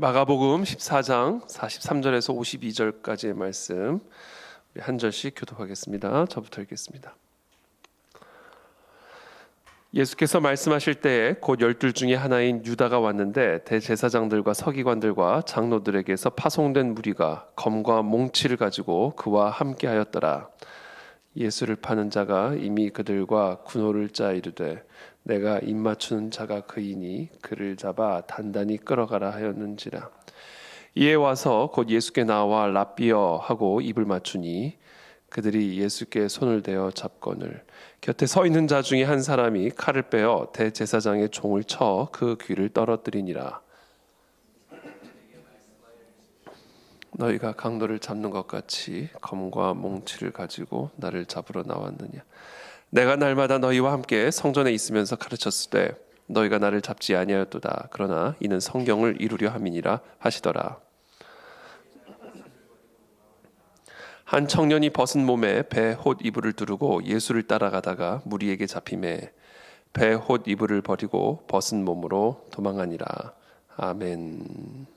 마가복음 14장 43절에서 52절까지의 말씀 우리 한 절씩 교독하겠습니다. 저부터 읽겠습니다. 예수께서 말씀하실 때에 곧 12 중에 하나인 유다가 왔는데 대제사장들과 서기관들과 장로들에게서 파송된 무리가 검과 몽치를 가지고 그와 함께하였더라. 예수를 파는 자가 이미 그들과 군호를 짜 이르되 내가 입맞추는 자가 그이니 그를 잡아 단단히 끌어가라 하였는지라. 이에 와서 곧 예수께 나와 랍비어 하고 입을 맞추니 그들이 예수께 손을 대어 잡거늘 곁에 서 있는 자 중에 한 사람이 칼을 빼어 대제사장의 종을 쳐 그 귀를 떨어뜨리니라. 너희가 강도를 잡는 것 같이 검과 몽치를 가지고 나를 잡으러 나왔느냐. 내가 날마다 너희와 함께 성전에 있으면서 가르쳤을 때 너희가 나를 잡지 아니하였도다. 그러나 이는 성경을 이루려 함이니라 하시더라. 한 청년이 벗은 몸에 배 홑 이불을 두르고 예수를 따라가다가 무리에게 잡히매 배 홑 이불을 버리고 벗은 몸으로 도망하니라. 아멘.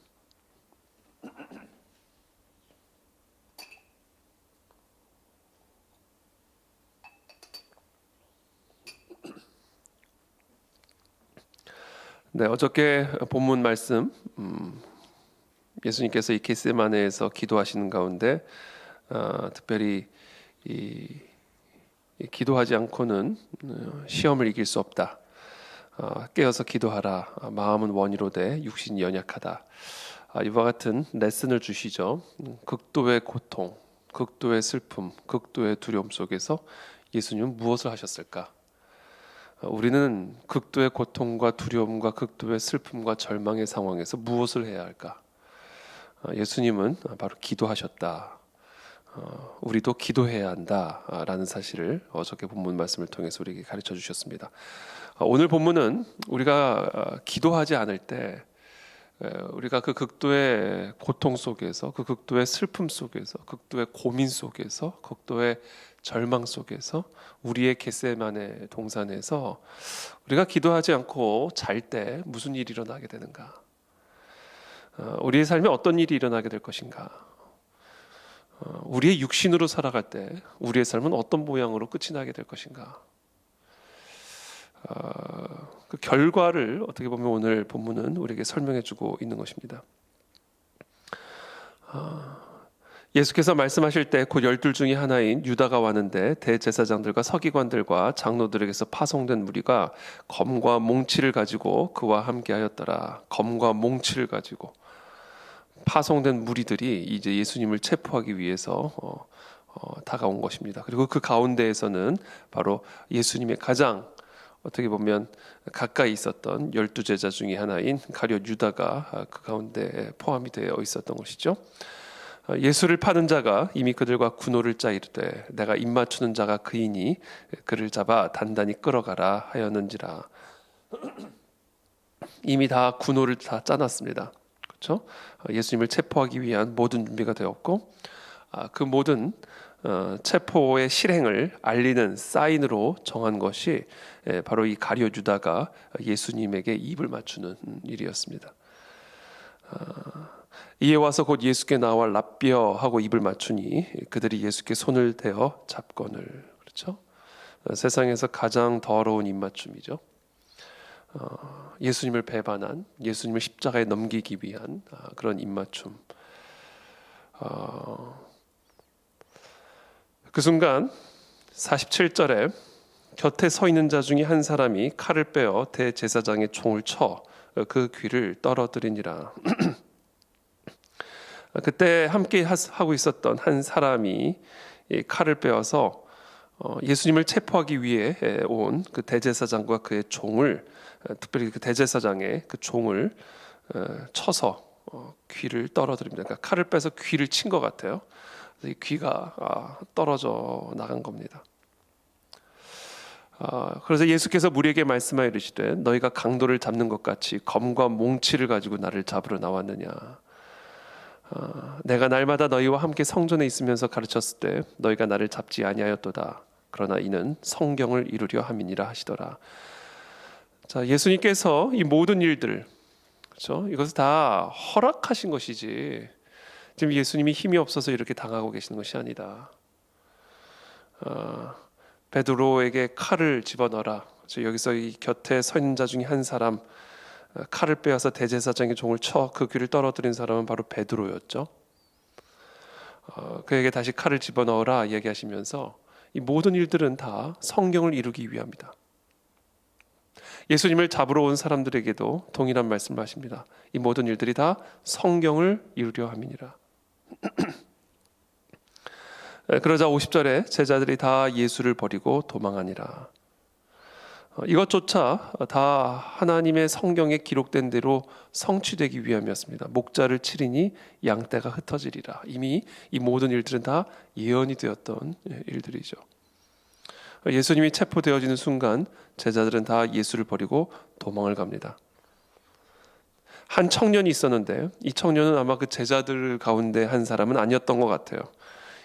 네, 어저께 본문 말씀 예수님께서 이 겟세마네에서 기도하시는 가운데 특별히 기도하지 않고는 시험을 이길 수 없다. 깨어서 기도하라. 마음은 원이로되 육신이 연약하다. 이와 같은 레슨을 주시죠. 극도의 고통, 극도의 슬픔, 극도의 두려움 속에서 예수님은 무엇을 하셨을까? 우리는 극도의 고통과 두려움과 극도의 슬픔과 절망의 상황에서 무엇을 해야 할까? 예수님은 바로 기도하셨다. 우리도 기도해야 한다라는 사실을 어저께 본문 말씀을 통해서 우리에게 가르쳐 주셨습니다. 오늘 본문은 우리가 기도하지 않을 때 우리가 그 극도의 고통 속에서, 그 극도의 슬픔 속에서, 극도의 고민 속에서, 극도의 절망 속에서 우리의 겟세마네 동산에서 우리가 기도하지 않고 잘 때 무슨 일이 일어나게 되는가? 우리의 삶에 어떤 일이 일어나게 될 것인가? 우리의 육신으로 살아갈 때 우리의 삶은 어떤 모양으로 끝이 나게 될 것인가? 그 결과를 어떻게 보면 오늘 본문은 우리에게 설명해주고 있는 것입니다. 예수께서 말씀하실 때 곧 12 중에 하나인 유다가 왔는데 대제사장들과 서기관들과 장로들에게서 파송된 무리가 검과 몽치를 가지고 그와 함께하였더라. 검과 몽치를 가지고 파송된 무리들이 이제 예수님을 체포하기 위해서 다가온 것입니다. 그리고 그 가운데에서는 바로 예수님의 가장 어떻게 보면 가까이 있었던 12제자 중에 하나인 가룟 유다가 그 가운데 포함이 되어 있었던 것이죠. 예수를 파는 자가 이미 그들과 군호를 짜 이르되 내가 입맞추는 자가 그이니 그를 잡아 단단히 끌어가라 하였는지라. 이미 다 군호를 다 짜놨습니다. 그렇죠? 예수님을 체포하기 위한 모든 준비가 되었고 그 모든 체포의 실행을 알리는 사인으로 정한 것이 바로 이 가룟 유다가 예수님에게 입을 맞추는 일이었습니다. 이에 와서 곧 예수께 나와 랍비어 하고 입을 맞추니 그들이 예수께 손을 대어 잡거늘. 그렇죠? 세상에서 가장 더러운 입맞춤이죠. 예수님을 배반한, 예수님을 십자가에 넘기기 위한 그런 입맞춤. 그 순간 47절에 곁에 서 있는 자 중에 한 사람이 칼을 빼어 대제사장의 총을 쳐 그 귀를 떨어뜨리니라. 그때 함께 하고 있었던 한 사람이 칼을 빼어서 예수님을 체포하기 위해 온 그 대제사장과 그의 종을, 특별히 그 대제사장의 그 종을 쳐서 귀를 떨어뜨립니다. 그러니까 칼을 빼서 귀를 친 것 같아요. 이 귀가 떨어져 나간 겁니다. 그래서 예수께서 무리에게 말씀하여 이르시되 너희가 강도를 잡는 것 같이 검과 몽치를 가지고 나를 잡으러 나왔느냐. 내가 날마다 너희와 함께 성전에 있으면서 가르쳤을 때 너희가 나를 잡지 아니하였도다. 그러나 이는 성경을 이루려 함이니라 하시더라. 자, 예수님께서 이 모든 일들 그렇죠? 이것은 다 허락하신 것이지 지금 예수님이 힘이 없어서 이렇게 당하고 계시는 것이 아니다. 베드로에게 칼을 집어넣어라. 여기서 이 곁에 서 있는 자 중에 한 사람 칼을 빼앗아 대제사장의 종을 쳐 그 귀를 떨어뜨린 사람은 바로 베드로였죠. 그에게 다시 칼을 집어넣어라 이야기하시면서 이 모든 일들은 다 성경을 이루기 위함이다. 예수님을 잡으러 온 사람들에게도 동일한 말씀을 하십니다. 이 모든 일들이 다 성경을 이루려 함이니라. 그러자 50절에 제자들이 다 예수를 버리고 도망하니라. 이것조차 다 하나님의 성경에 기록된 대로 성취되기 위함이었습니다. 목자를 치리니 양떼가 흩어지리라. 이미 이 모든 일들은 다 예언이 되었던 일들이죠. 예수님이 체포되어지는 순간 제자들은 다 예수를 버리고 도망을 갑니다. 한 청년이 있었는데 이 청년은 아마 그 제자들 가운데 한 사람은 아니었던 것 같아요.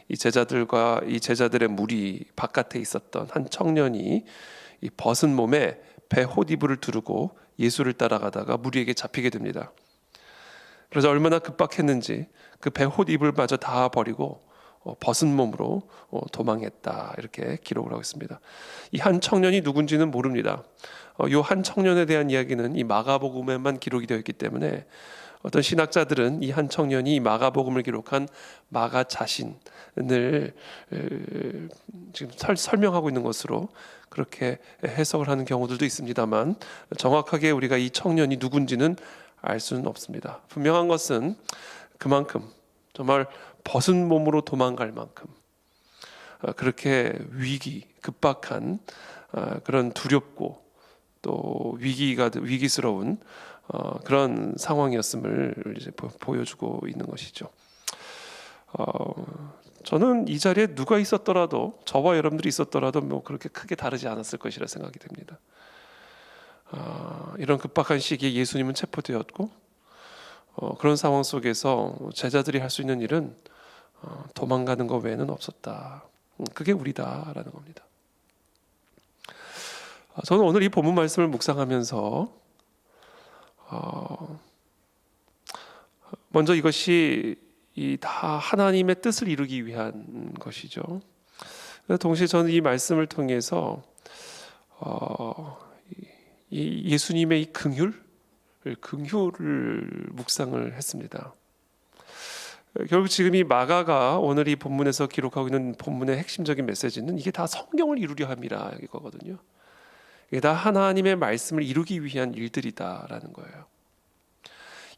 이 제자들의 무리 바깥에 있었던 한 청년이 이 벗은 몸에 배 호디브를 두르고 예수를 따라가다가 무리에게 잡히게 됩니다. 그래서 얼마나 급박했는지 그 배 호디브마저 다 버리고 벗은 몸으로 도망했다 이렇게 기록을 하고 있습니다. 이 한 청년이 누군지는 모릅니다. 이 한 청년에 대한 이야기는 이 마가복음에만 기록이 되어 있기 때문에 어떤 신학자들은 이 한 청년이 이 마가복음을 기록한 마가 자신을 지금 설명하고 있는 것으로 그렇게 해석을 하는 경우들도 있습니다만 정확하게 우리가 이 청년이 누군지는 알 수는 없습니다. 분명한 것은 그만큼 정말 벗은 몸으로 도망갈 만큼 그렇게 급박한 그런 두렵고 또 위기스러운 그런 상황이었음을 이제 보여주고 있는 것이죠. 저는 이 자리에 누가 있었더라도 저와 여러분들이 있었더라도 뭐 그렇게 크게 다르지 않았을 것이라 생각이 됩니다. 이런 급박한 시기에 예수님은 체포되었고 그런 상황 속에서 제자들이 할 수 있는 일은 도망가는 것 외에는 없었다. 그게 우리다라는 겁니다. 저는 오늘 이 본문 말씀을 묵상하면서 먼저 이것이 다 하나님의 뜻을 이루기 위한 것이죠. 동시에 저는 이 말씀을 통해서 이 예수님의 이 긍휼을 묵상을 했습니다. 결국 지금 이 마가가 오늘 이 본문에서 기록하고 있는 본문의 핵심적인 메시지는 이게 다 성경을 이루려 함이라 이거거든요. 이게 다 하나님의 말씀을 이루기 위한 일들이다라는 거예요.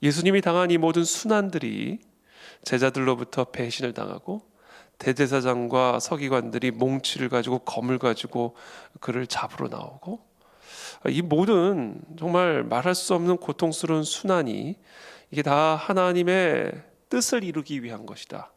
예수님이 당한 이 모든 순환들이 제자들로부터 배신을 당하고 대제사장과 서기관들이 몽치를 가지고 검을 가지고 그를 잡으러 나오고 이 모든 정말 말할 수 없는 고통스러운 순환이 이게 다 하나님의 뜻을 이루기 위한 것이다.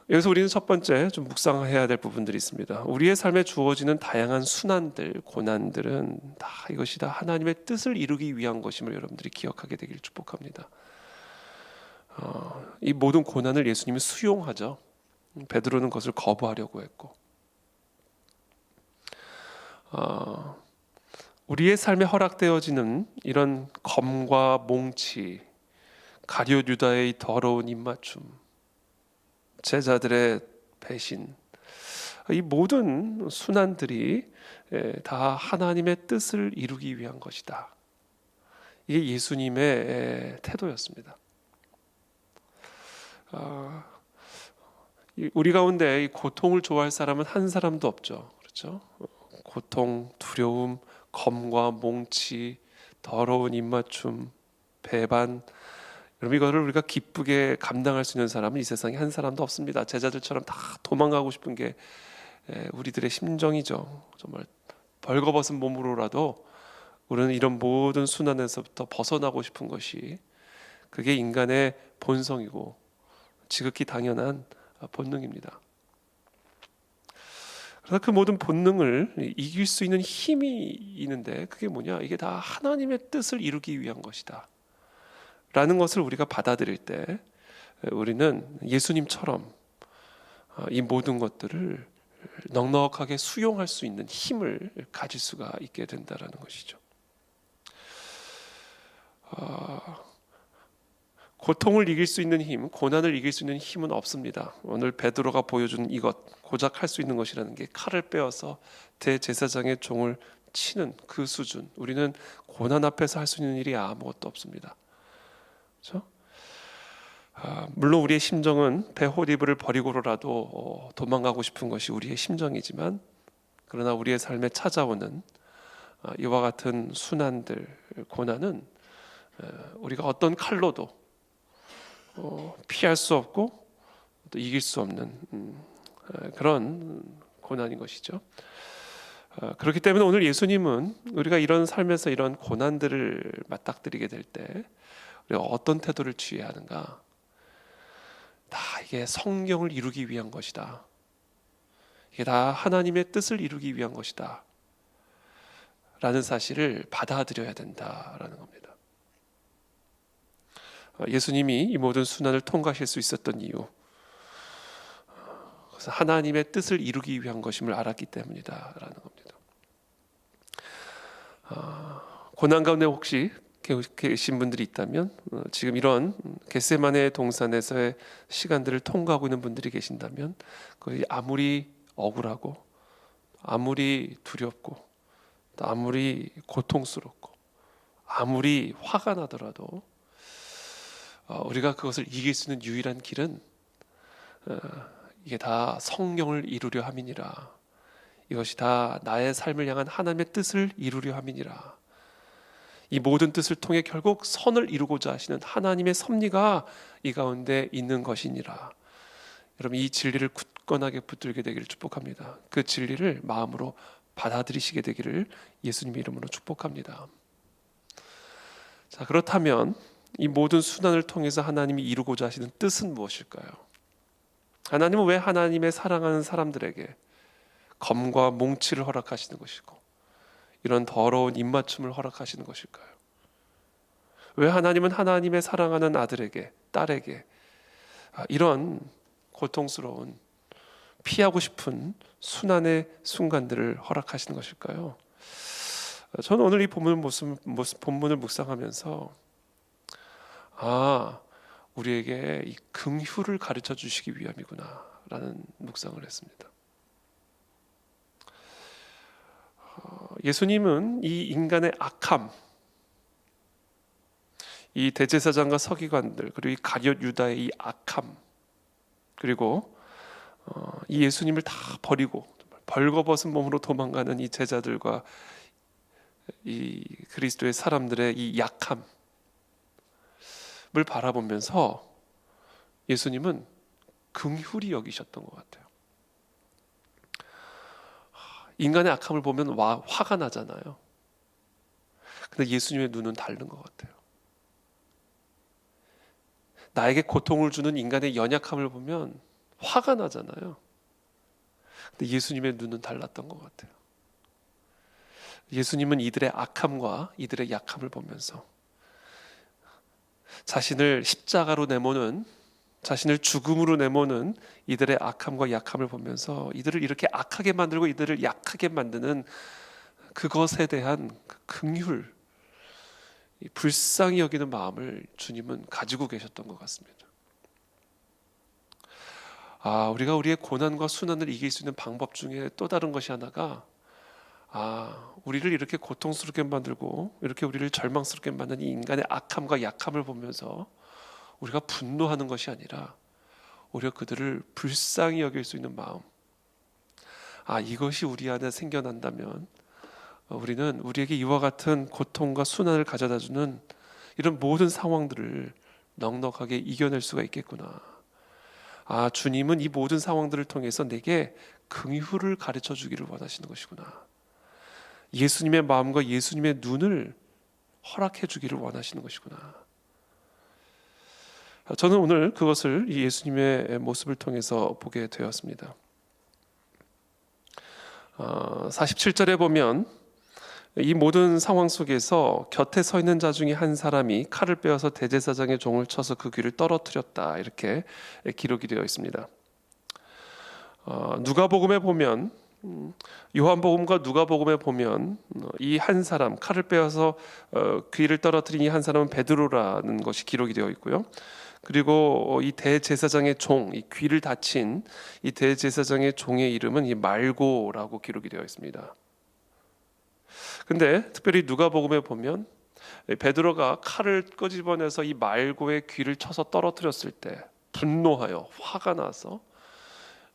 여기서 우리는 첫 번째 좀 묵상해야 될 부분들이 있습니다. 우리의 삶에 주어지는 다양한 순환들, 고난들은 다 이것이 다 하나님의 뜻을 이루기 위한 것임을 여러분들이 기억하게 되기를 축복합니다. 이 모든 고난을 예수님이 수용하죠. 베드로는 그것을 거부하려고 했고 우리의 삶에 허락되어지는 이런 검과 몽치, 가룟 유다의 더러운 입맞춤, 제자들의 배신, 이 모든 순환들이 다 하나님의 뜻을 이루기 위한 것이다. 이게 예수님의 태도였습니다. 우리 가운데 이 고통을 좋아할 사람은 한 사람도 없죠. 그렇죠? 고통, 두려움, 검과 몽치, 더러운 입맞춤, 배반, 여러분 이거를 우리가 기쁘게 감당할 수 있는 사람은 이 세상에 한 사람도 없습니다. 제자들처럼 다 도망가고 싶은 게 우리들의 심정이죠. 정말 벌거벗은 몸으로라도 우리는 이런 모든 순환에서부터 벗어나고 싶은 것이 그게 인간의 본성이고 지극히 당연한 본능입니다. 그래서 그 모든 본능을 이길 수 있는 힘이 있는데 그게 뭐냐? 이게 다 하나님의 뜻을 이루기 위한 것이다 라는 것을 우리가 받아들일 때 우리는 예수님처럼 이 모든 것들을 넉넉하게 수용할 수 있는 힘을 가질 수가 있게 된다라는 것이죠. 고통을 이길 수 있는 힘, 고난을 이길 수 있는 힘은 없습니다. 오늘 베드로가 보여준 이것, 고작 할 수 있는 것이라는 게 칼을 빼어서 대제사장의 종을 치는 그 수준. 우리는 고난 앞에서 할 수 있는 일이 아무것도 없습니다. 그렇죠? 물론 우리의 심정은 배호리브를 버리고라도 도망가고 싶은 것이 우리의 심정이지만, 그러나 우리의 삶에 찾아오는 이와 같은 순환들, 고난은 우리가 어떤 칼로도 피할 수 없고 또 이길 수 없는 그런 고난인 것이죠. 그렇기 때문에 오늘 예수님은 우리가 이런 삶에서 이런 고난들을 맞닥뜨리게 될 때 우리가 어떤 태도를 취해야 하는가? 다 이게 성경을 이루기 위한 것이다. 이게 다 하나님의 뜻을 이루기 위한 것이다. 라는 사실을 받아들여야 된다라는 겁니다. 예수님이 이 모든 순환을 통과하실 수 있었던 이유, 그래서 하나님의 뜻을 이루기 위한 것임을 알았기 때문이다라는 겁니다. 고난 가운데 혹시 계신 분들이 있다면, 지금 이런 겟세마네 동산에서의 시간들을 통과하고 있는 분들이 계신다면, 그것이 아무리 억울하고 아무리 두렵고 또 아무리 고통스럽고 아무리 화가 나더라도 우리가 그것을 이길 수 있는 유일한 길은 이게 다 성령을 이루려 함이니라. 이것이 다 나의 삶을 향한 하나님의 뜻을 이루려 함이니라. 이 모든 뜻을 통해 결국 선을 이루고자 하시는 하나님의 섭리가 이 가운데 있는 것이니라. 여러분, 이 진리를 굳건하게 붙들게 되기를 축복합니다. 그 진리를 마음으로 받아들이시게 되기를 예수님의 이름으로 축복합니다. 자, 그렇다면 이 모든 순환을 통해서 하나님이 이루고자 하시는 뜻은 무엇일까요? 하나님은 왜 하나님의 사랑하는 사람들에게 검과 몽치를 허락하시는 것이고 이런 더러운 입맞춤을 허락하시는 것일까요? 왜 하나님은 하나님의 사랑하는 아들에게, 딸에게 이런 고통스러운 피하고 싶은 순환의 순간들을 허락하시는 것일까요? 저는 오늘 이 본문을 묵상하면서 우리에게 이 긍휼을 가르쳐 주시기 위함이구나 라는 묵상을 했습니다. 예수님은 이 인간의 악함, 이 대제사장과 서기관들, 그리고 이 가룟 유다의 이 악함, 그리고 이 예수님을 다 버리고 벌거벗은 몸으로 도망가는 이 제자들과 이 그리스도의 사람들의 이 약함을 바라보면서 예수님은 긍휼히 여기셨던 것 같아요. 인간의 악함을 보면 화가 나잖아요. 근데 예수님의 눈은 다른 것 같아요. 나에게 고통을 주는 인간의 연약함을 보면 화가 나잖아요. 근데 예수님의 눈은 달랐던 것 같아요. 예수님은 이들의 악함과 이들의 약함을 보면서 자신을 십자가로 내모는, 자신을 죽음으로 내모는 이들의 악함과 약함을 보면서 이들을 이렇게 악하게 만들고 이들을 약하게 만드는 그것에 대한 긍휼, 불쌍히 여기는 마음을 주님은 가지고 계셨던 것 같습니다. 우리가 우리의 고난과 순환을 이길 수 있는 방법 중에 또 다른 것이 하나가 우리를 이렇게 고통스럽게 만들고 이렇게 우리를 절망스럽게 만드는 이 인간의 악함과 약함을 보면서 우리가 분노하는 것이 아니라 오히려 그들을 불쌍히 여길 수 있는 마음, 이것이 우리 안에 생겨난다면 우리는 우리에게 이와 같은 고통과 순환을 가져다주는 이런 모든 상황들을 넉넉하게 이겨낼 수가 있겠구나. 주님은 이 모든 상황들을 통해서 내게 긍휼을 가르쳐 주기를 원하시는 것이구나. 예수님의 마음과 예수님의 눈을 허락해 주기를 원하시는 것이구나. 저는 오늘 그것을 이 예수님의 모습을 통해서 보게 되었습니다. 47절에 보면 이 모든 상황 속에서 곁에 서 있는 자 중에 한 사람이 칼을 빼어서 대제사장의 종을 쳐서 그 귀를 떨어뜨렸다, 이렇게 기록이 되어 있습니다. 누가복음에 보면 요한복음과 누가복음에 보면 이 한 사람 칼을 빼어서 귀를 떨어뜨린 이 한 사람은 베드로라는 것이 기록이 되어 있고요. 그리고 이 대제사장의 종, 이 귀를 다친 이 대제사장의 종의 이름은 이 말고라고 기록이 되어 있습니다. 근데 특별히 누가복음에 보면 베드로가 칼을 끄집어내서 이 말고의 귀를 쳐서 떨어뜨렸을 때 분노하여 화가 나서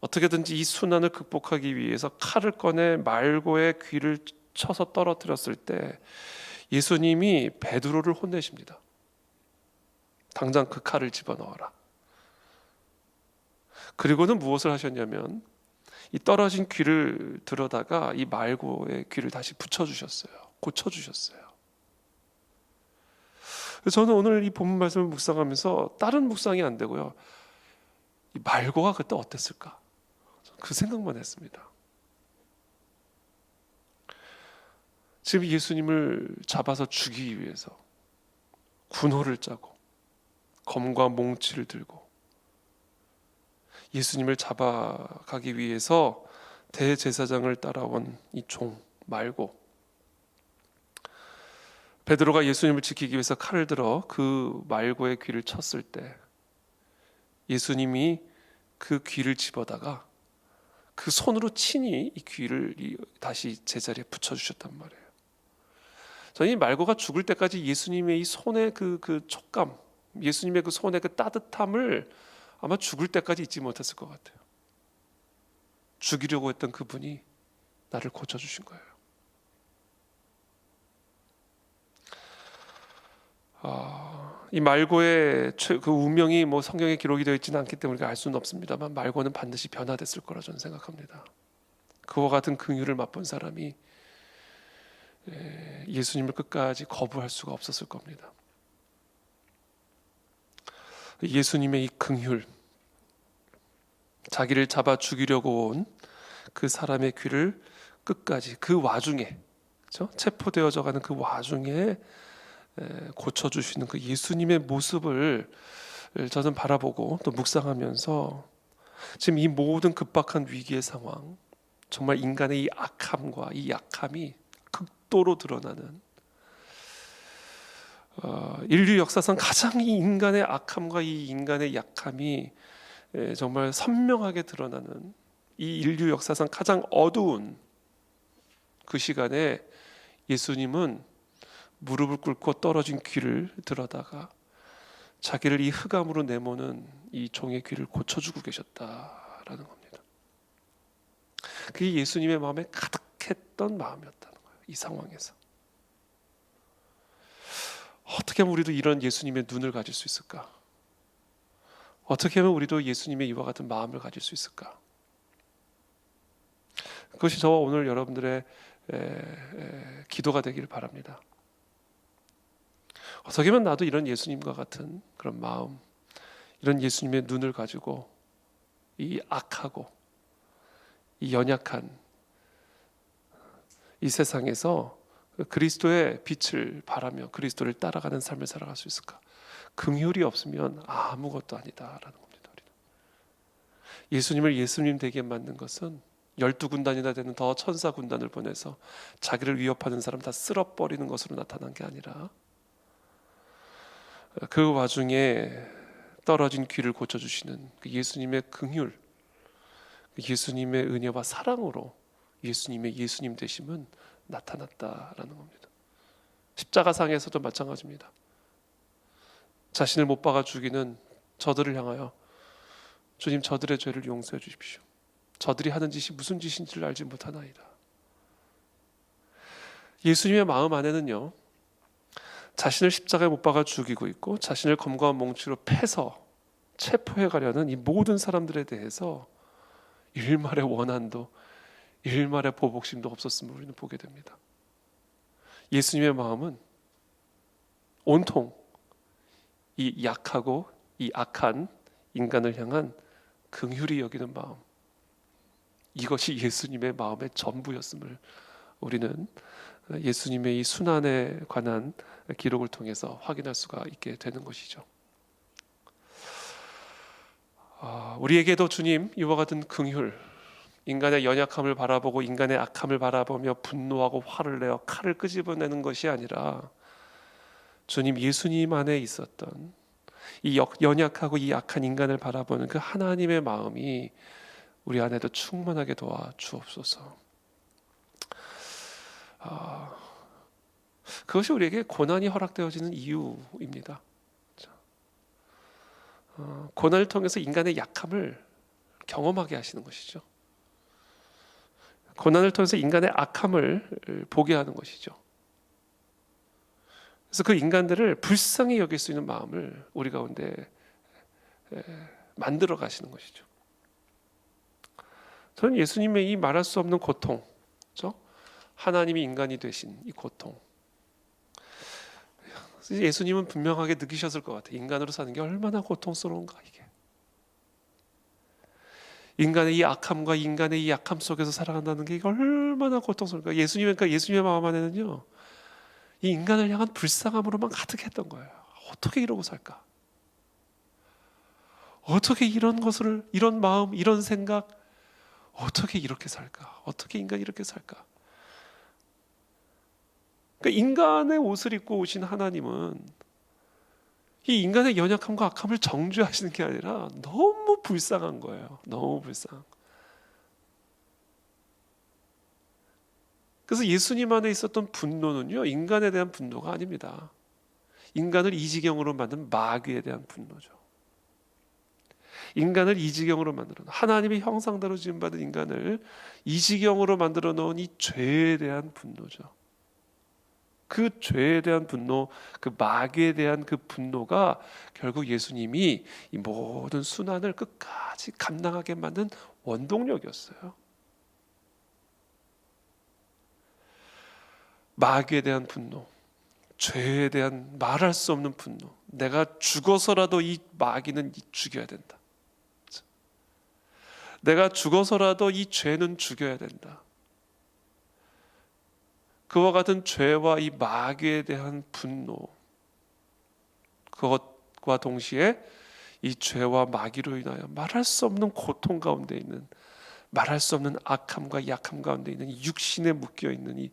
어떻게든지 이 순환을 극복하기 위해서 칼을 꺼내 말고의 귀를 쳐서 떨어뜨렸을 때 예수님이 베드로를 혼내십니다. 당장 그 칼을 집어넣어라. 그리고는 무엇을 하셨냐면 이 떨어진 귀를 들어다가 이 말고의 귀를 다시 붙여주셨어요. 고쳐주셨어요. 저는 오늘 이 본문 말씀을 묵상하면서 다른 묵상이 안 되고요. 이 말고가 그때 어땠을까? 그 생각만 했습니다. 지금 예수님을 잡아서 죽이기 위해서 군호를 짜고 검과 몽치를 들고 예수님을 잡아가기 위해서 대제사장을 따라온 이 종 말고, 베드로가 예수님을 지키기 위해서 칼을 들어 그 말고의 귀를 쳤을 때 예수님이 그 귀를 집어다가 그 손으로 친히 이 귀를 다시 제자리에 붙여주셨단 말이에요. 저는 이 말고가 죽을 때까지 예수님의 이 손의 그 촉감, 예수님의 그 손의 그 따뜻함을 아마 죽을 때까지 잊지 못했을 것 같아요. 죽이려고 했던 그분이 나를 고쳐주신 거예요. 이 말고의 그 운명이 성경에 기록이 되어 있지는 않기 때문에 알 수는 없습니다만 말고는 반드시 변화됐을 거라 저는 생각합니다. 그와 같은 긍휼을 맛본 사람이 예수님을 끝까지 거부할 수가 없었을 겁니다. 예수님의 이 긍휼, 자기를 잡아 죽이려고 온 그 사람의 귀를 끝까지 그 와중에, 그렇죠? 체포되어져 가는 그 와중에 고쳐주시는 그 예수님의 모습을 저는 바라보고 또 묵상하면서 지금 이 모든 급박한 위기의 상황, 정말 인간의 이 악함과 이 약함이 극도로 드러나는 인류 역사상 가장 이 인간의 악함과 이 인간의 약함이 정말 선명하게 드러나는 이 인류 역사상 가장 어두운 그 시간에 예수님은 무릎을 꿇고 떨어진 귀를 들어다가 자기를 이 흑암으로 내모는 이 종의 귀를 고쳐주고 계셨다라는 겁니다. 그게 예수님의 마음에 가득했던 마음이었다는 거예요. 이 상황에서 어떻게 하면 우리도 이런 예수님의 눈을 가질 수 있을까? 어떻게 하면 우리도 예수님의 이와 같은 마음을 가질 수 있을까? 그것이 저와 오늘 여러분들의 기도가 되기를 바랍니다. 어떻게 하면 나도 이런 예수님과 같은 그런 마음, 이런 예수님의 눈을 가지고 이 악하고 이 연약한 이 세상에서 그리스도의 빛을 바라며 그리스도를 따라가는 삶을 살아갈 수 있을까? 긍휼이 없으면 아무것도 아니다라는 겁니다. 우리는. 예수님을 예수님 되게 만든 것은 12군단이나 되는 더 천사 군단을 보내서 자기를 위협하는 사람 다 쓸어버리는 것으로 나타난 게 아니라 그 와중에 떨어진 귀를 고쳐주시는 그 예수님의 긍휼, 예수님의 은혜와 사랑으로 예수님의 예수님 되심은 나타났다라는 겁니다. 십자가상에서도 마찬가지입니다. 자신을 못 박아 죽이는 저들을 향하여 주님, 저들의 죄를 용서해 주십시오. 저들이 하는 짓이 무슨 짓인지를 알지 못하나이다. 예수님의 마음 안에는요, 자신을 십자가에 못 박아 죽이고 있고 자신을 검과 몽치로 패서 체포해 가려는 이 모든 사람들에 대해서 일말의 원한도 일말의 보복심도 없었음을 우리는 보게 됩니다. 예수님의 마음은 온통 이 약하고 이 악한 인간을 향한 긍휼히 여기는 마음, 이것이 예수님의 마음의 전부였음을 우리는 예수님의 이 순환에 관한 기록을 통해서 확인할 수가 있게 되는 것이죠. 우리에게도 주님 이와 같은 긍휼, 인간의 연약함을 바라보고 인간의 악함을 바라보며 분노하고 화를 내어 칼을 끄집어내는 것이 아니라 주님 예수님 안에 있었던 이 연약하고 이 악한 인간을 바라보는 그 하나님의 마음이 우리 안에도 충만하게 도와 주옵소서. 그것이 우리에게 고난이 허락되어지는 이유입니다. 고난을 통해서 인간의 약함을 경험하게 하시는 것이죠. 고난을 통해서 인간의 악함을 보게 하는 것이죠. 그래서 그 인간들을 불쌍히 여길 수 있는 마음을 우리 가운데 만들어 가시는 것이죠. 저는 예수님의 이 말할 수 없는 고통, 그렇죠? 하나님이 인간이 되신 이 고통, 예수님은 분명하게 느끼셨을 것 같아요. 인간으로 사는 게 얼마나 고통스러운가 이게. 인간의 이 악함과 인간의 이 약함 속에서 살아간다는 게 얼마나 고통스러운가. 예수님의 마음 안에는요, 이 인간을 향한 불쌍함으로만 가득했던 거예요. 어떻게 이러고 살까? 어떻게 이런 것을, 이런 마음, 이런 생각, 어떻게 이렇게 살까? 어떻게 인간이 이렇게 살까? 그러니까 인간의 옷을 입고 오신 하나님은 이 인간의 연약함과 악함을 정죄하시는 게 아니라 너무 불쌍한 거예요. 너무 불쌍. 그래서 예수님 안에 있었던 분노는요, 인간에 대한 분노가 아닙니다. 인간을 이 지경으로 만든 마귀에 대한 분노죠. 인간을 이 지경으로 만들어 놓은, 하나님의 형상대로 지음받은 인간을 이 지경으로 만들어 놓은 이 죄에 대한 분노죠. 그 죄에 대한 분노, 그 마귀에 대한 그 분노가 결국 예수님이 이 모든 순환을 끝까지 감당하게 만든 원동력이었어요. 마귀에 대한 분노, 죄에 대한 말할 수 없는 분노. 내가 죽어서라도 이 마귀는 죽여야 된다. 내가 죽어서라도 이 죄는 죽여야 된다. 그와 같은 죄와 이 마귀에 대한 분노, 그것과 동시에 이 죄와 마귀로 인하여 말할 수 없는 고통 가운데 있는, 말할 수 없는 악함과 약함 가운데 있는 이 육신에 묶여 있는 이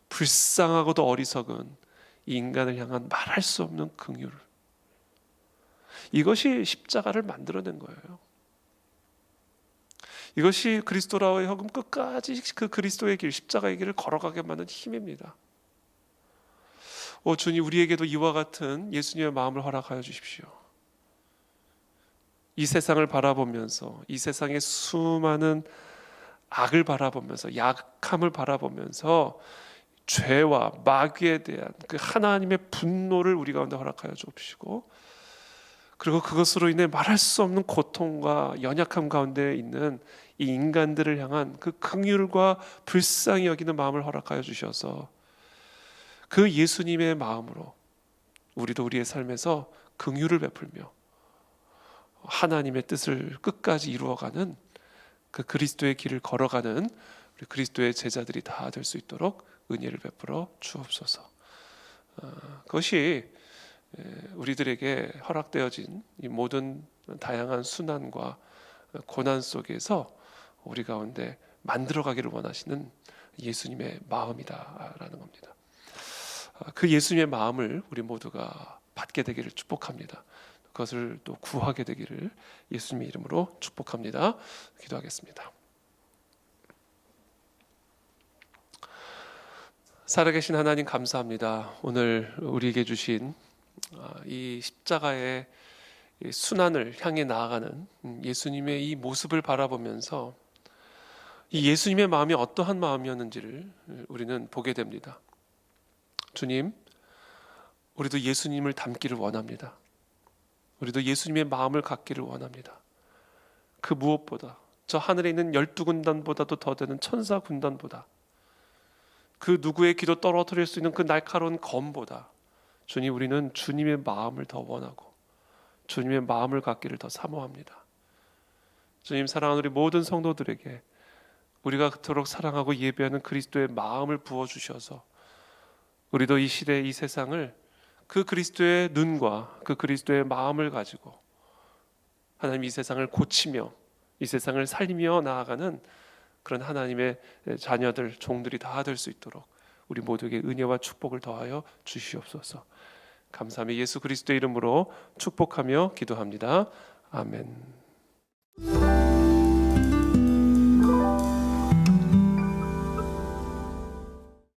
불쌍하고도 어리석은 이 인간을 향한 말할 수 없는 긍휼, 이것이 십자가를 만들어낸 거예요. 이것이 그리스도로 하여금 끝까지 그 그리스도의 길, 십자가의 길을 걸어가게 만든 힘입니다. 주님, 우리에게도 이와 같은 예수님의 마음을 허락하여 주십시오. 이 세상을 바라보면서, 이 세상의 수많은 악을 바라보면서, 약함을 바라보면서 죄와 마귀에 대한 그 하나님의 분노를 우리 가운데 허락하여 주옵시고, 그리고 그것으로 인해 말할 수 없는 고통과 연약함 가운데 있는 이 인간들을 향한 그 긍휼과 불쌍히 여기는 마음을 허락하여 주셔서 그 예수님의 마음으로 우리도 우리의 삶에서 긍휼을 베풀며 하나님의 뜻을 끝까지 이루어가는 그 그리스도의 길을 걸어가는 우리 그리스도의 제자들이 다 될 수 있도록 은혜를 베풀어 주옵소서. 그것이 우리들에게 허락되어진 이 모든 다양한 순환과 고난 속에서 우리 가운데 만들어가기를 원하시는 예수님의 마음이다라는 겁니다. 그 예수님의 마음을 우리 모두가 받게 되기를 축복합니다. 그것을 또 구하게 되기를 예수님의 이름으로 축복합니다. 기도하겠습니다. 살아계신 하나님 감사합니다. 오늘 우리에게 주신 이 십자가의 순환을 향해 나아가는 예수님의 이 모습을 바라보면서 이 예수님의 마음이 어떠한 마음이었는지를 우리는 보게 됩니다. 주님, 우리도 예수님을 닮기를 원합니다. 우리도 예수님의 마음을 갖기를 원합니다. 그 무엇보다 저 하늘에 있는 12군단보다도 더 되는 천사 군단보다, 그 누구의 기도 떨어뜨릴 수 있는 그 날카로운 검보다 주님, 우리는 주님의 마음을 더 원하고 주님의 마음을 갖기를 더 사모합니다. 주님, 사랑하는 우리 모든 성도들에게 우리가 그토록 사랑하고 예배하는 그리스도의 마음을 부어주셔서 우리도 이 시대, 이 세상을 그 그리스도의 눈과 그 그리스도의 마음을 가지고 하나님 이 세상을 고치며 이 세상을 살리며 나아가는 그런 하나님의 자녀들, 종들이 다 될 수 있도록 우리 모두에게 은혜와 축복을 더하여 주시옵소서. 감사하며 예수 그리스도의 이름으로 축복하며 기도합니다. 아멘.